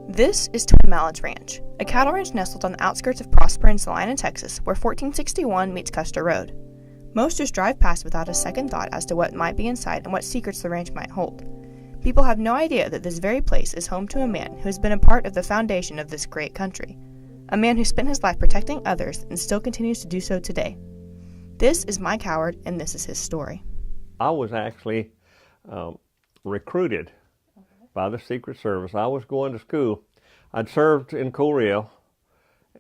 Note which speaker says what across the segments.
Speaker 1: This is Twin Mallet's Ranch, a cattle ranch nestled on the outskirts of Prosper and Salina, Texas, where 1461 meets Custer Road. Most just drive past without a second thought as to what might be inside and what secrets the ranch might hold. People have no idea that this very place is home to a man who has been a part of the foundation of this great country. A man who spent his life protecting others and still continues to do so today. This is Mike Howard, and this is his story.
Speaker 2: I was actually recruited by the Secret Service. I was going to school. I'd served in Korea,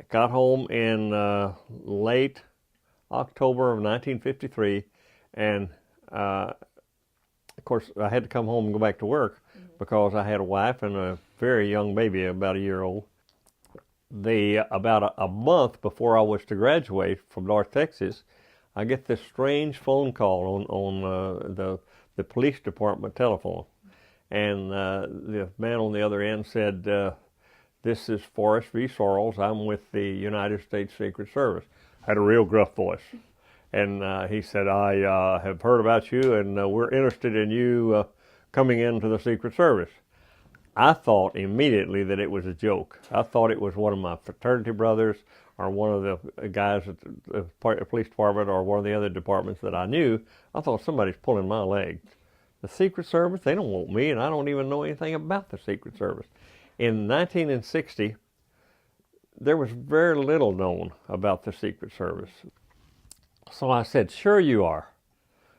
Speaker 2: got home in late October of 1953, and of course I had to come home and go back to work because I had a wife and a very young baby, about a year old. About a month before I was to graduate from North Texas, I get this strange phone call on the police department telephone. And the man on the other end said, "This is Forrest V. Sorrells. I'm with the United States Secret Service." Had a real gruff voice. And he said, "I have heard about you, and we're interested in you coming into the Secret Service." I thought immediately that it was a joke. I thought it was one of my fraternity brothers or one of the guys at the police department or one of the other departments that I knew. I thought somebody's pulling my leg. The Secret Service, they don't want me, and I don't even know anything about the Secret Service. In 1960, there was very little known about the Secret Service. So I said, "Sure you are."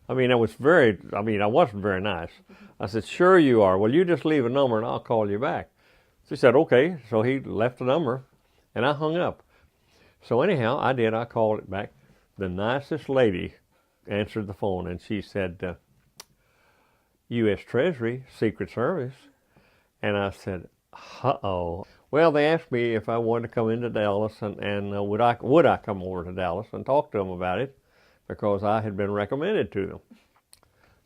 Speaker 2: I wasn't very nice. I said, "Sure you are. Well, you just leave a number and I'll call you back." She said, "Okay." So he left the number, and I hung up. So anyhow, I did. I called it back. The nicest lady answered the phone, and she said, "U.S. Treasury, Secret Service." And I said, "Uh-oh." Well, they asked me if I wanted to come into Dallas and would I come over to Dallas and talk to them about it, because I had been recommended to them.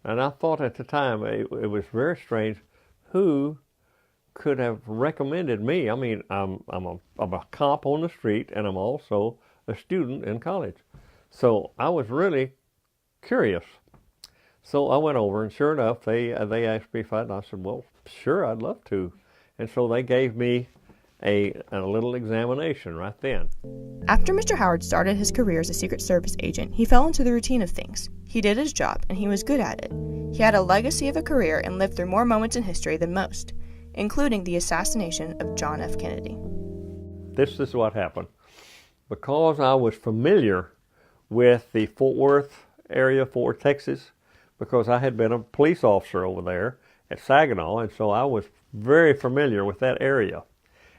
Speaker 2: And I thought at the time it was very strange. Who could have recommended me? I'm a cop on the street, and I'm also a student in college. So I was really curious. So I went over, and sure enough, they asked me if I said, "Well, sure, I'd love to." And so they gave me a little examination right then.
Speaker 1: After Mr. Howard started his career as a Secret Service agent, he fell into the routine of things. He did his job, and he was good at it. He had a legacy of a career and lived through more moments in history than most, including the assassination of John F. Kennedy.
Speaker 2: This is what happened. Because I was familiar with the Fort Worth area, Fort Worth, Texas, because I had been a police officer over there at Saginaw, and so I was very familiar with that area.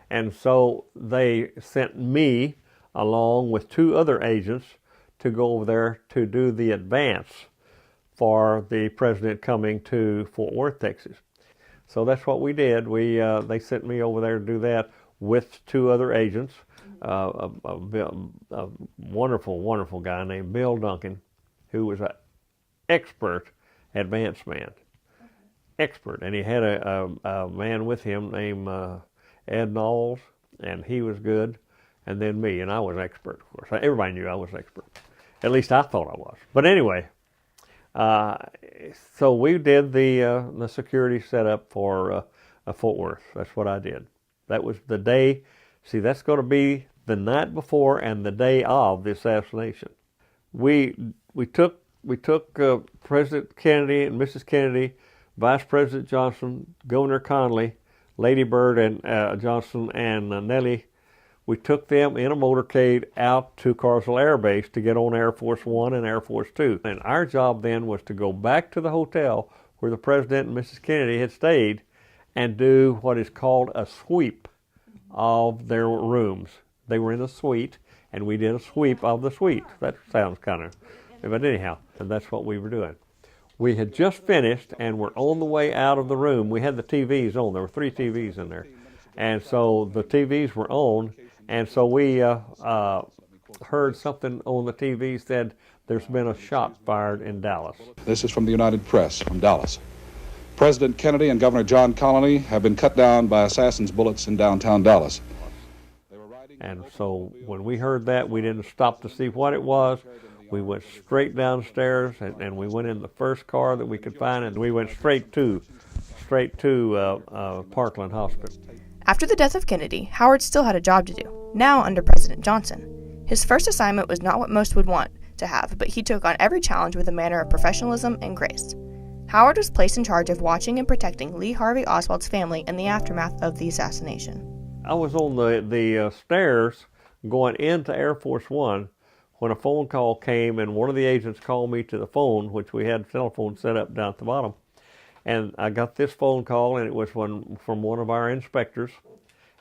Speaker 2: And so they sent me along with two other agents to go over there to do the advance for the president coming to Fort Worth, Texas. So that's what we did. They sent me over there to do that with two other agents, a wonderful, wonderful guy named Bill Duncan, who was an expert advance man. Expert. And he had a man with him named Ed Knowles, and he was good, and then me, and I was expert, of course. Everybody knew I was expert. At least I thought I was. But anyway, so we did the security setup for Fort Worth. That's what I did. That was the day. See, that's going to be the night before and the day of the assassination. We took President Kennedy and Mrs. Kennedy, Vice President Johnson, Governor Conley, Lady Bird and Johnson and Nellie. We took them in a motorcade out to Carswell Air Base to get on Air Force One and Air Force Two. And our job then was to go back to the hotel where the President and Mrs. Kennedy had stayed and do what is called a sweep of their rooms. They were in a suite, and we did a sweep of the suite. That sounds kind of, but anyhow, and that's what we were doing. We had just finished and were on the way out of the room. We had the TVs on. There were 3 TVs in there. And so the TVs were on, and so we heard something on the TV said, "There's been a shot fired in Dallas."
Speaker 3: This is from the United Press from Dallas. President Kennedy and Governor John Connally have been cut down by assassins' bullets in downtown Dallas.
Speaker 2: And so when we heard that, we didn't stop to see what it was. We went straight downstairs, and we went in the first car that we could find, and we went straight to Parkland Hospital.
Speaker 1: After the death of Kennedy, Howard still had a job to do, now under President Johnson. His first assignment was not what most would want to have, but he took on every challenge with a manner of professionalism and grace. Howard was placed in charge of watching and protecting Lee Harvey Oswald's family in the aftermath of the assassination.
Speaker 2: I was on the stairs going into Air Force One when a phone call came, and one of the agents called me to the phone, which we had telephone set up down at the bottom. And I got this phone call, and it was from one of our inspectors,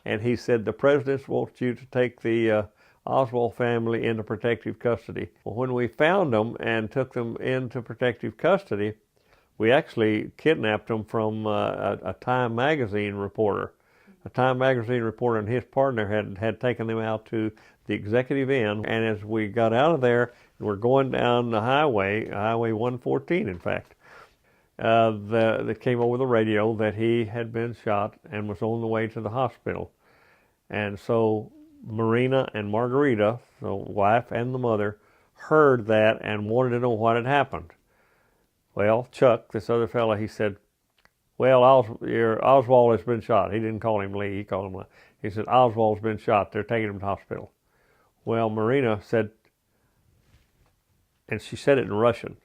Speaker 2: and he said, "The President wants you to take the Oswald family into protective custody." Well, when we found them and took them into protective custody, we actually kidnapped them from a Time magazine reporter. A Time magazine reporter and his partner had taken them out to the executive inn, and as we got out of there and we're going down the highway 114 in fact, that came over the radio that he had been shot and was on the way to the hospital. And so Marina and Margarita, the wife and the mother, heard that and wanted to know what had happened. Well, Chuck, this other fellow, he said, "Well, Oswald has been shot." He didn't call him Lee, he called him Lee. He said, "Oswald's been shot. They're taking him to the hospital." Well, Marina said, and she said it in Russian,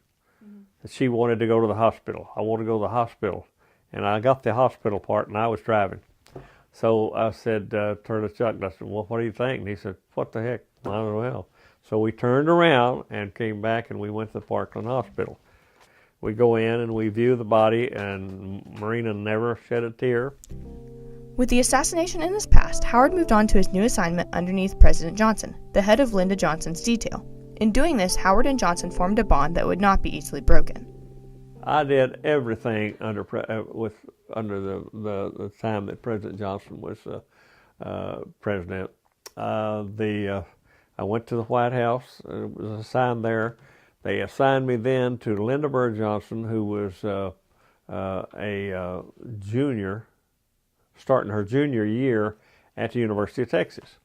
Speaker 2: that she wanted to go to the hospital. "I want to go to the hospital." And I got the hospital part, and I was driving. So I said, turned to Chuck, and I said, "Well, what do you think?" And he said, "What the heck? I don't know." So we turned around and came back, and we went to the Parkland Hospital. We go in and we view the body, and Marina never shed a tear.
Speaker 1: With the assassination in his past, Howard moved on to his new assignment underneath President Johnson, the head of Lyndon Johnson's detail. In doing this, Howard and Johnson formed a bond that would not be easily broken.
Speaker 2: I did everything under the time that President Johnson was president. I went to the White House. Was assigned there. They assigned me then to Linda Bird Johnson, who was a junior, starting her junior year at the University of Texas.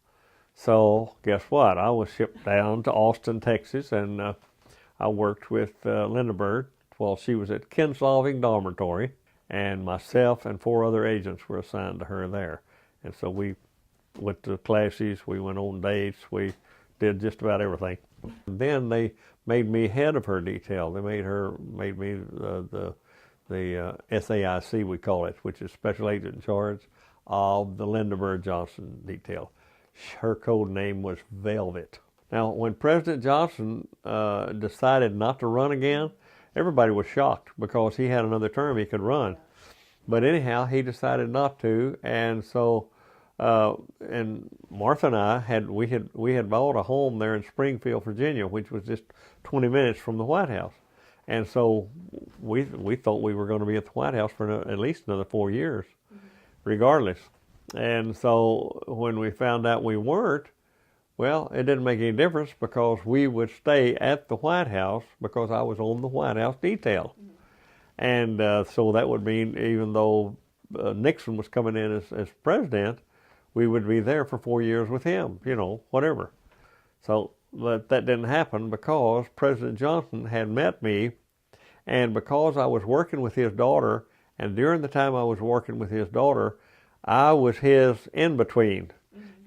Speaker 2: So guess what? I was shipped down to Austin, Texas, and I worked with Linda Bird while she was at Kinsolving Dormitory, and myself and 4 other agents were assigned to her there. And so we went to classes, we went on dates, we did just about everything. And then they made me head of her detail. They made me the SAIC, we call it, which is Special Agent in Charge of the Linda Bird Johnson detail. Her code name was Velvet. Now, when President Johnson decided not to run again, everybody was shocked because he had another term he could run. But anyhow, he decided not to, and so and Martha and I had bought a home there in Springfield, Virginia, which was just 20 minutes from the White House, and so we thought we were going to be at the White House for at least another 4 years, regardless. And so when we found out we weren't, well, it didn't make any difference because we would stay at the White House because I was on the White House detail. And so that would mean even though Nixon was coming in as president, we would be there for 4 years with him, whatever. So but that didn't happen because President Johnson had met me, and because I was working with his daughter, and during the time I was working with his daughter, I was his in-between.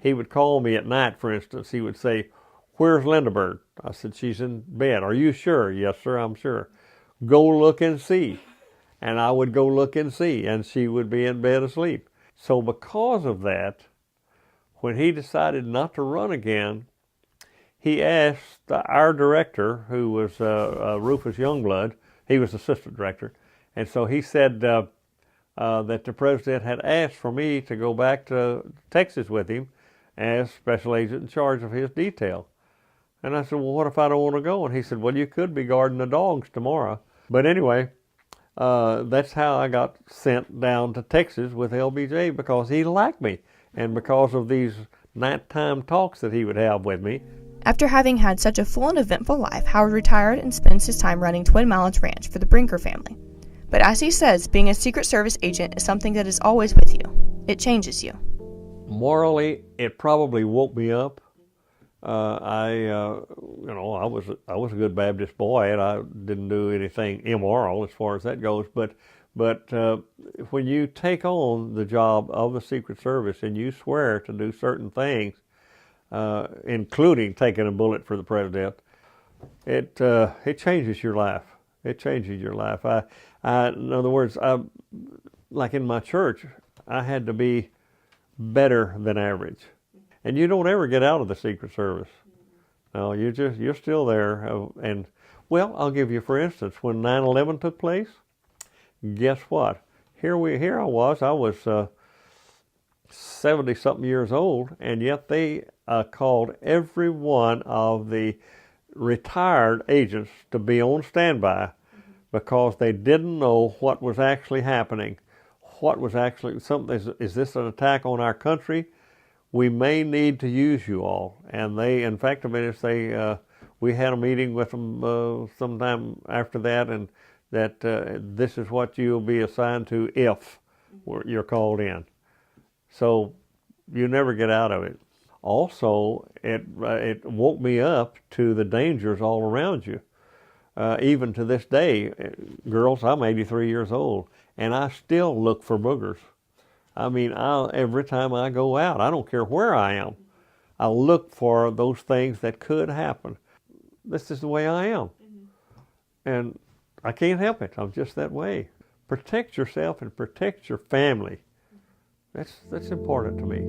Speaker 2: He would call me at night, for instance. He would say, "Where's Linda Bird?" I said, "She's in bed." "Are you sure?" "Yes, sir, I'm sure." "Go look and see." And I would go look and see, and she would be in bed asleep. So because of that, when he decided not to run again, he asked our director, who was Rufus Youngblood, he was assistant director, and so he said that the president had asked for me to go back to Texas with him as special agent in charge of his detail. And I said, "Well, what if I don't want to go?" And he said, "Well, you could be guarding the dogs tomorrow." But anyway, that's how I got sent down to Texas with LBJ, because he liked me and because of these nighttime talks that he would have with me.
Speaker 1: After having had such a full and eventful life, Howard retired and spends his time running Twin Mallets Ranch for the Brinker family. But as he says, being a Secret Service agent is something that is always with you. It changes you.
Speaker 2: Morally, it probably woke me up. I was a good Baptist boy, and I didn't do anything immoral as far as that goes. But But when you take on the job of the Secret Service and you swear to do certain things, including taking a bullet for the president, it changes your life. It changes your life. In other words, like in my church, I had to be better than average. And you don't ever get out of the Secret Service. No, you're still there. And well, I'll give you for instance, when 9/11 took place, guess what? Here I was 70-something years old, and yet they called every one of the retired agents to be on standby because they didn't know what was actually happening. What was actually something? Is this an attack on our country? We may need to use you all. And they, in fact, we had a meeting with them sometime after that, and that this is what you'll be assigned to if you're called in. So you never get out of it. Also, it woke me up to the dangers all around you. Even to this day, girls, I'm 83 years old, and I still look for boogers. I mean, every time I go out, I don't care where I am, I look for those things that could happen. This is the way I am. And I can't help it. I'm just that way. Protect yourself and protect your family. That's important to me.